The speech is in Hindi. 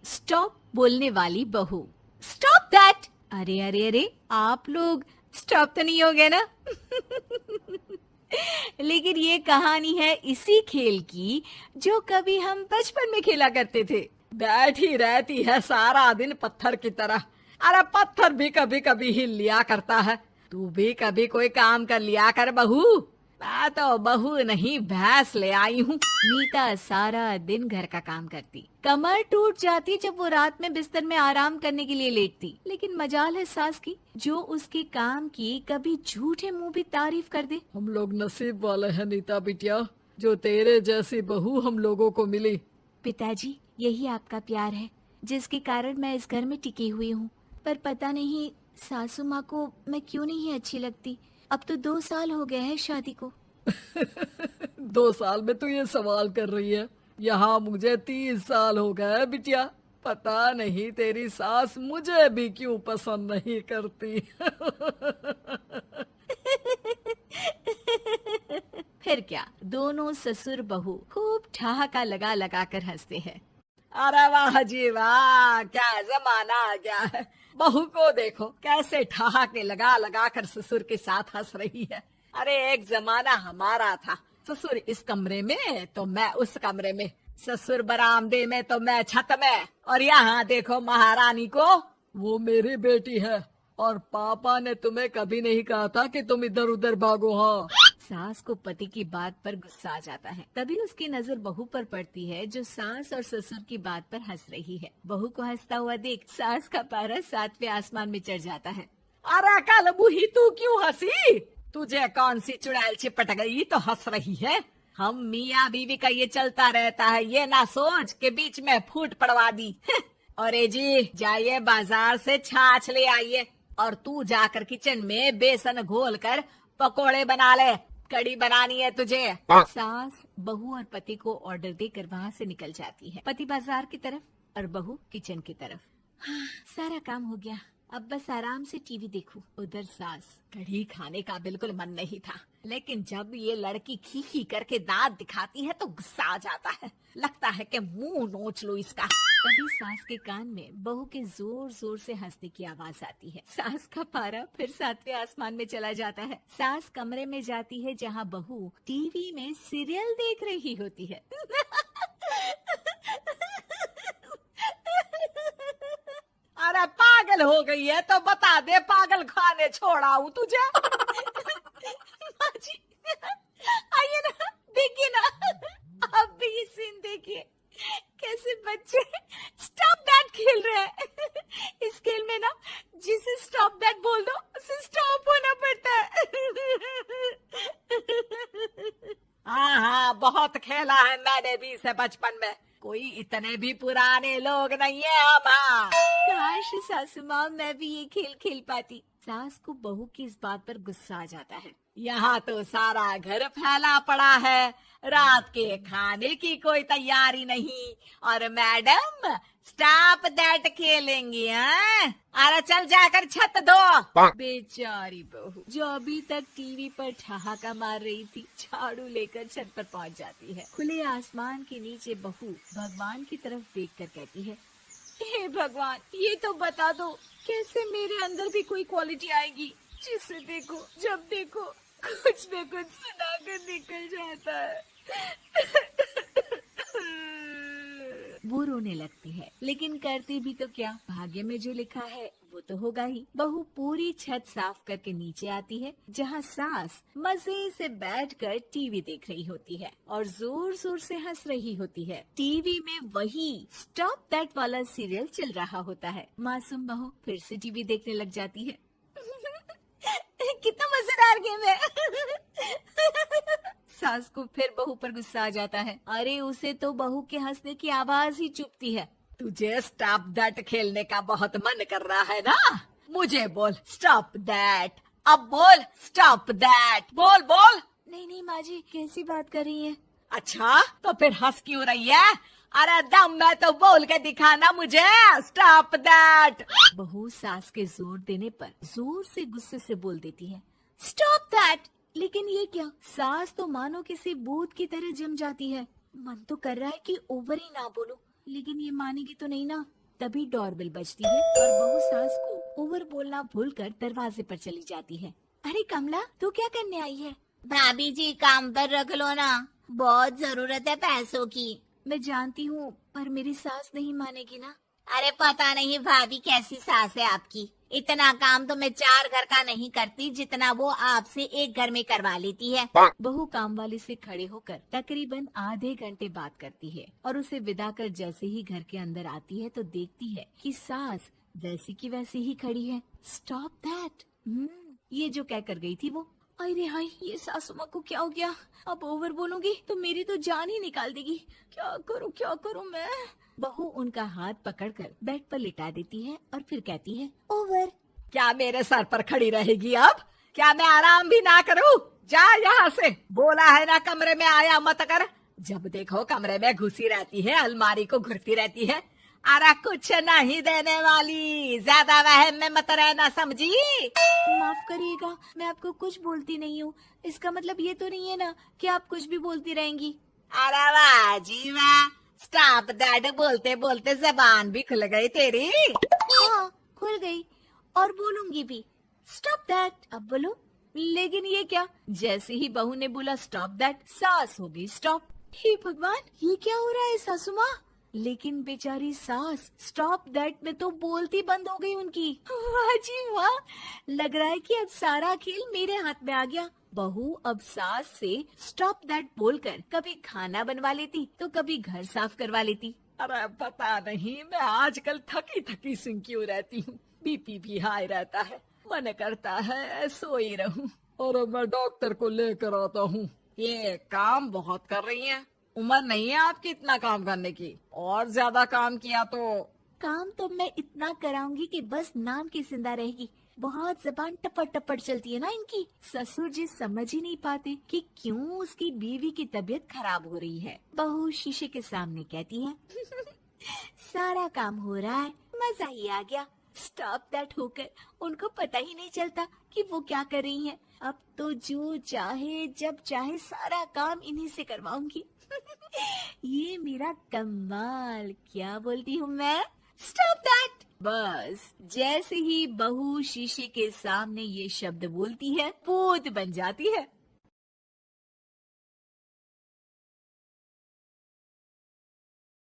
स्टॉप बोलने वाली बहू। Stop that. अरे अरे अरे, आप लोग स्टॉप तो नहीं हो गए ना? लेकिन ये कहानी है इसी खेल की जो कभी हम बचपन में खेला करते थे। बैठी रहती है सारा दिन पत्थर की तरह। अरे पत्थर भी कभी कभी हिल लिया करता है। तू भी कभी कोई काम कर लिया कर बहू। मैं तो बहू नहीं भैंस ले आई हूँ। नीता सारा दिन घर का काम करती, कमर टूट जाती जब वो रात में बिस्तर में आराम करने के लिए लेटती। लेकिन मजाल है सास की, जो उसके काम की कभी झूठे मुंह भी तारीफ कर दे। हम लोग नसीब वाले हैं नीता बिटिया, जो तेरे जैसी बहू हम लोगों को मिली। पिताजी, यही आपका प्यार है जिसके कारण मैं इस घर में टिकी हुई हूँ। पर पता नहीं सासू माँ को मैं क्यों नहीं अच्छी लगती। अब तो 2 साल हो गए हैं शादी को। 2 साल में तू ये सवाल कर रही है? यहाँ मुझे 30 साल हो गए बिटिया। पता नहीं तेरी सास मुझे भी क्यों पसंद नहीं करती। फिर क्या, दोनों ससुर बहू खूब ठहाका लगा लगा कर हंसते हैं। अरे वाह जी वाह, क्या जमाना आ गया है। बहू को देखो कैसे ठहाके लगा लगा कर ससुर के साथ हंस रही है। अरे एक जमाना हमारा था, ससुर इस कमरे में तो मैं उस कमरे में, ससुर बरामदे में तो मैं छत में। और यहाँ देखो महारानी को, वो मेरी बेटी है। और पापा ने तुम्हें कभी नहीं कहा था कि तुम इधर उधर भागो। हाँ, सास को पति की बात पर गुस्सा आ जाता है। तभी उसकी नजर बहू पर पड़ती है जो सास और ससुर की बात पर हंस रही है। बहू को हंसता हुआ देख सास का पारा 7वें आसमान में चढ़ जाता है। अरे कल बुही तू क्यों हंसी? तुझे कौन सी चुड़ैल चिपट गई तो हंस रही है? हम मियाँ बीवी का ये चलता रहता है, ये ना सोच के बीच में फूट पड़वा दी। अरे जी जाइए बाजार से छाछ ले आइए, और तू जाकर किचन में बेसन घोल कर पकोड़े बना ले, कड़ी बनानी है तुझे। सास बहू और पति को ऑर्डर देकर वहाँ से निकल जाती है। पति बाजार की तरफ और बहू किचन की तरफ। हाँ, सारा काम हो गया, अब बस आराम से टीवी देखूं। उधर सास, कढ़ी खाने का बिल्कुल मन नहीं था, लेकिन जब ये लड़की खी खी करके दांत दिखाती है तो गुस्सा आ जाता है। लगता है कि मुंह नोच लो इसका। तभी सास के कान में बहू के जोर जोर से हंसने की आवाज आती है। सास का पारा फिर 7वें आसमान में चला जाता है। सास कमरे में जाती है जहाँ बहू टीवी में सीरियल देख रही होती है। अरे पागल हो गई है तो बता दे, पागल खाने छोड़ाऊं तुझे? माँ जी, आइए ना, देखिए ना, आप भी ये सीन देखिए, कैसे बच्चे स्टॉप दैट खेल रहे हैं। इस खेल में ना जिसे स्टॉप दैट बोल दो उसे स्टॉप होना पड़ता है। हाँ हाँ, बहुत खेला है मैंने भी इसे बचपन में। कोई इतने भी पुराने लोग नहीं है हम। हाँ, काश सासू माँ मैं भी ये खेल खेल पाती। सास को बहू की इस बात पर गुस्सा आ जाता है। यहाँ तो सारा घर फैला पड़ा है, रात के खाने की कोई तैयारी नहीं, और मैडम स्टॉप दैट खेलेंगी। हाँ, अरे चल जाकर छत धो। बेचारी बहू जो अभी तक टीवी पर ठहाका मार रही थी, झाड़ू लेकर छत पर पहुंच जाती है। खुले आसमान के नीचे बहू भगवान की तरफ देखकर कहती है, हे भगवान, ये तो बता दो कैसे मेरे अंदर भी कोई क्वालिटी आएगी जिसे देखो जब देखो कुछ न कुछ सुनाकर निकल जाता है। वो रोने लगती है, लेकिन करती भी तो क्या, भाग्य में जो लिखा है वो तो होगा ही। बहू पूरी छत साफ करके नीचे आती है जहाँ सास मजे से बैठकर टीवी देख रही होती है और जोर जोर से हंस रही होती है। टीवी में वही स्टॉप दैट वाला सीरियल चल रहा होता है। मासूम बहू फिर से टीवी देखने लग जाती है। कितना मजेदार गेम है। सास को फिर बहू पर गुस्सा आ जाता है। अरे उसे तो बहू के हंसने की आवाज ही चुभती है। तुझे स्टॉप दैट खेलने का बहुत मन कर रहा है ना? मुझे बोल स्टॉप दैट, अब बोल स्टॉप दैट, बोल बोल। नहीं नहीं माँ जी, कैसी बात कर रही है? अच्छा तो फिर हंस क्यों रही है? अरे दम में तो बोल के दिखाना मुझे स्टॉप दैट। बहू सास के जोर देने पर जोर से गुस्से से बोल देती है, स्टॉप दैट। लेकिन ये क्या, सास तो मानो किसी भूत की तरह जम जाती है। मन तो कर रहा है कि ओवर ही ना बोलूं, लेकिन ये मानेगी तो नहीं ना। तभी डोरबेल बजती है और बहू सास को ओवर बोलना भूलकर दरवाजे पर चली जाती है। अरे कमला, तू क्या करने आई है? भाभी जी काम पर रख लो ना, बहुत जरूरत है पैसों की। मैं जानती हूँ, पर मेरी सास नहीं मानेगी ना। अरे पता नहीं भाभी कैसी सास है आपकी, इतना काम तो मैं 4 घर का नहीं करती जितना वो आपसे एक घर में करवा लेती है। बहू काम वाली से खड़े होकर तकरीबन आधे घंटे बात करती है और उसे विदा कर जैसे ही घर के अंदर आती है तो देखती है कि सास वैसी की वैसी ही खड़ी है। Stop that. ये जो कह कर गई थी वो। अरे हाय, ये सासू माँ को क्या हो गया? अब ओवर बोलूंगी तो मेरी तो जान ही निकाल देगी। क्या करूँ मैं? बहू उनका हाथ पकड़कर बेड पर लिटा देती है और फिर कहती है, ओवर। क्या मेरे सर पर खड़ी रहेगी अब? क्या मैं आराम भी ना करूं? जा यहाँ से, बोला है ना कमरे में आया मत कर। जब देखो कमरे में घुसी रहती है, अलमारी को घुरती रहती है। अरे कुछ नहीं देने वाली, ज्यादा वहम में मत रहना, समझी? माफ करिएगा, मैं आपको कुछ बोलती नहीं हूँ। इसका मतलब ये तो नहीं है ना कि आप कुछ भी बोलती रहेंगी। अरे वाह जी वाह, स्टॉप दैट बोलते बोलते जबान भी खुल गई तेरी। हाँ, खुल गई और बोलूंगी भी। Stop that. अब बोलो। लेकिन ये क्या? जैसे ही बहू ने बोला स्टॉप दैट, सास हो गई स्टॉप। हे भगवान, ये क्या हो रहा है सासू माँ? लेकिन बेचारी सास स्टॉप दैट में तो बोलती बंद हो गई उनकी। वाह जी वाह, लग रहा है कि अब सारा खेल मेरे हाथ में आ गया। बहू अब सास से स्टॉप दैट बोलकर कभी खाना बनवा लेती तो कभी घर साफ करवा लेती। अरे पता नहीं, मैं आजकल थकी थकी सी क्यों रहती हूँ। बीपी भी हाई रहता है, मन करता है सोई रहूं। और मैं डॉक्टर को लेकर आता हूँ। ये काम बहुत कर रही हैं, उम्र नहीं है आपकी इतना काम करने की। और ज्यादा काम किया तो काम तो मैं इतना कराऊंगी कि बस नाम की जिंदा रहेगी। बहुत जबान टपट टपट चलती है ना इनकी। ससुर जी समझ ही नहीं पाते कि क्यों उसकी बीवी की तबीयत खराब हो रही है। बहू शीशे के सामने कहती है, सारा काम हो रहा है, मजा ही आ गया। स्टॉप दैट होकर उनको पता ही नहीं चलता कि वो क्या कर रही हैं। अब तो जो चाहे जब चाहे सारा काम इन्हीं से करवाऊंगी। ये मेरा कमाल। क्या बोलती हूँ मैं? Stop that. बस जैसे ही बहू शीशे के सामने ये शब्द बोलती है, भूत बन जाती है।